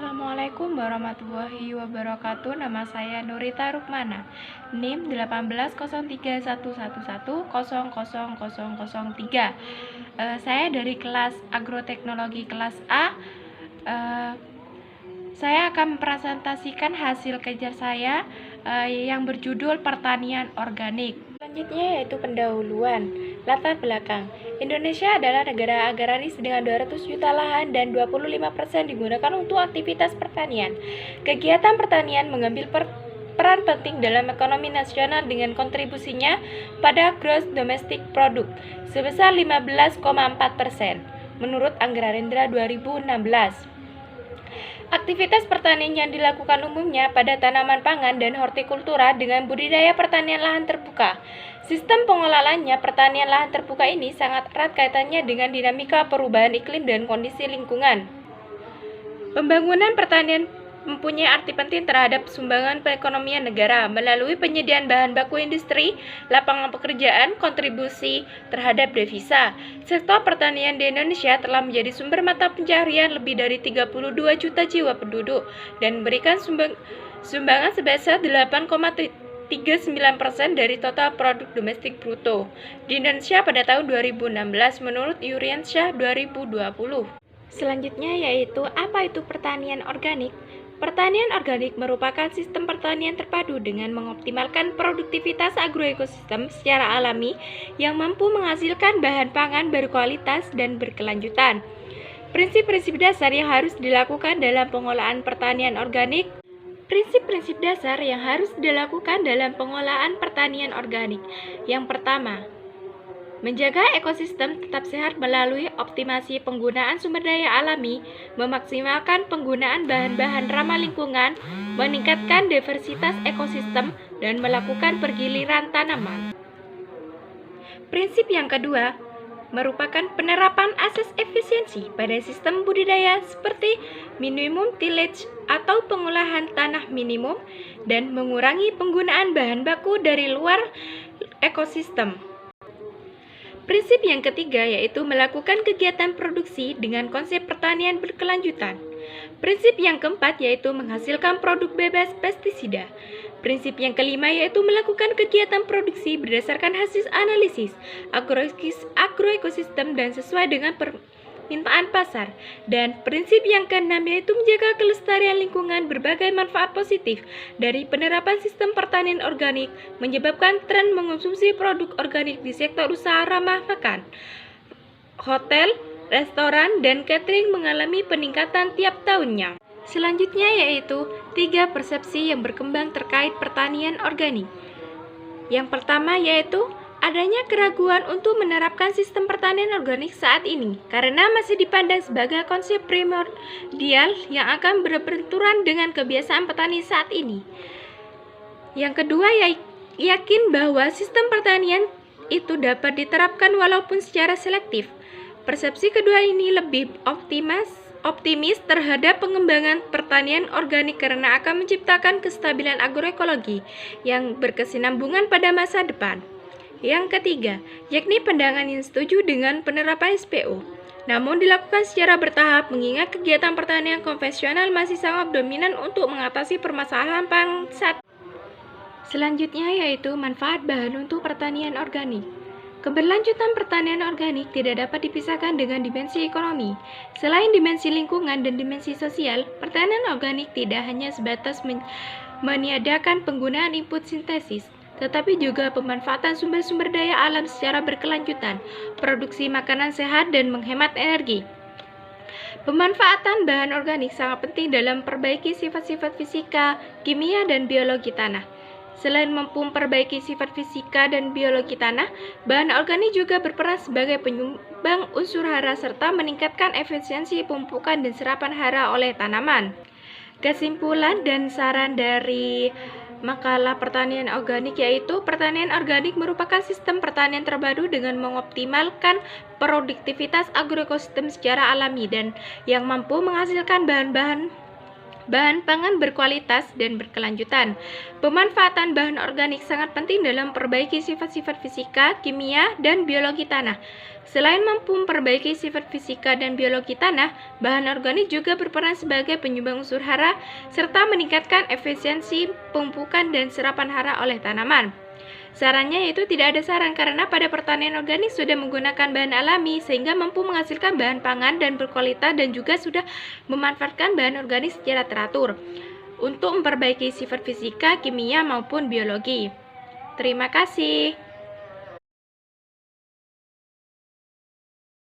Assalamualaikum warahmatullahi wabarakatuh. Nama saya Nurita Rukmana. NIM 180311100003. Saya dari kelas Agroteknologi kelas A. Eh, saya akan mempresentasikan hasil kerja saya yang berjudul Pertanian Organik. Selanjutnya yaitu pendahuluan. Latar belakang. Indonesia adalah negara agraris dengan 200 juta lahan dan 25% digunakan untuk aktivitas pertanian. Kegiatan pertanian mengambil peran penting dalam ekonomi nasional dengan kontribusinya pada gross domestic product sebesar 15,4% menurut Anggarendra 2016. Aktivitas pertanian yang dilakukan umumnya pada tanaman pangan dan hortikultura dengan budidaya pertanian lahan terbuka. Sistem pengelolaannya pertanian lahan terbuka ini sangat erat kaitannya dengan dinamika perubahan iklim dan kondisi lingkungan. Pembangunan pertanian mempunyai arti penting terhadap sumbangan perekonomian negara melalui penyediaan bahan baku industri, lapangan pekerjaan, kontribusi terhadap devisa. Sektor pertanian di Indonesia telah menjadi sumber mata pencaharian lebih dari 32 juta jiwa penduduk dan memberikan sumbangan sebesar 8,39% dari total produk domestik bruto di Indonesia pada tahun 2016 menurut Yuriansyah 2020. Selanjutnya yaitu apa itu pertanian organik? Pertanian organik merupakan sistem pertanian terpadu dengan mengoptimalkan produktivitas agroekosistem secara alami yang mampu menghasilkan bahan pangan berkualitas dan berkelanjutan. Prinsip-prinsip dasar yang harus dilakukan dalam pengolahan pertanian organik. Prinsip-prinsip dasar yang harus dilakukan dalam pengolahan pertanian organik. Yang pertama, menjaga ekosistem tetap sehat melalui optimasi penggunaan sumber daya alami, memaksimalkan penggunaan bahan-bahan ramah lingkungan, meningkatkan diversitas ekosistem, dan melakukan pergiliran tanaman. Prinsip yang kedua merupakan penerapan asas efisiensi pada sistem budidaya seperti minimum tillage atau pengolahan tanah minimum dan mengurangi penggunaan bahan baku dari luar ekosistem. Prinsip yang ketiga yaitu melakukan kegiatan produksi dengan konsep pertanian berkelanjutan. Prinsip yang keempat yaitu menghasilkan produk bebas pestisida. Prinsip yang kelima yaitu melakukan kegiatan produksi berdasarkan hasil analisis agroekosistem dan sesuai dengan permintaan pasar. Dan prinsip yang keenam yaitu menjaga kelestarian lingkungan. Berbagai manfaat positif dari penerapan sistem pertanian organik menyebabkan tren mengonsumsi produk organik di sektor usaha ramah makan. Hotel, restoran, dan catering mengalami peningkatan tiap tahunnya. Selanjutnya yaitu 3 persepsi yang berkembang terkait pertanian organik. Yang pertama yaitu adanya keraguan untuk menerapkan sistem pertanian organik saat ini karena masih dipandang sebagai konsep primordial yang akan berbenturan dengan kebiasaan petani saat ini. Yang kedua, yakin bahwa sistem pertanian itu dapat diterapkan walaupun secara selektif. Persepsi kedua ini lebih optimis terhadap pengembangan pertanian organik karena akan menciptakan kestabilan agroekologi yang berkesinambungan pada masa depan. Yang ketiga, yakni pandangan yang setuju dengan penerapan SPO. Namun dilakukan secara bertahap mengingat kegiatan pertanian konvensional masih sangat dominan untuk mengatasi permasalahan pangan saat. Selanjutnya yaitu manfaat bahan untuk pertanian organik. Keberlanjutan pertanian organik tidak dapat dipisahkan dengan dimensi ekonomi. Selain dimensi lingkungan dan dimensi sosial, pertanian organik tidak hanya sebatas meniadakan penggunaan input sintesis, tetapi juga pemanfaatan sumber-sumber daya alam secara berkelanjutan, produksi makanan sehat, dan menghemat energi. Pemanfaatan bahan organik sangat penting dalam memperbaiki sifat-sifat fisika, kimia, dan biologi tanah. Selain mampu memperbaiki sifat fisika dan biologi tanah, bahan organik juga berperan sebagai penyumbang unsur hara serta meningkatkan efisiensi pemupukan dan serapan hara oleh tanaman. Kesimpulan dan saran dari makalah pertanian organik yaitu pertanian organik merupakan sistem pertanian terpadu dengan mengoptimalkan produktivitas agroekosistem secara alami dan yang mampu menghasilkan bahan-bahan Bahan pangan berkualitas dan berkelanjutan. Pemanfaatan bahan organik sangat penting dalam memperbaiki sifat-sifat fisika, kimia, dan biologi tanah. Selain mampu memperbaiki sifat fisika dan biologi tanah, bahan organik juga berperan sebagai penyumbang unsur hara serta meningkatkan efisiensi pemupukan dan serapan hara oleh tanaman. Sarannya yaitu tidak ada saran karena pada pertanian organik sudah menggunakan bahan alami sehingga mampu menghasilkan bahan pangan dan berkualitas dan juga sudah memanfaatkan bahan organik secara teratur untuk memperbaiki sifat fisika, kimia maupun biologi. Terima kasih.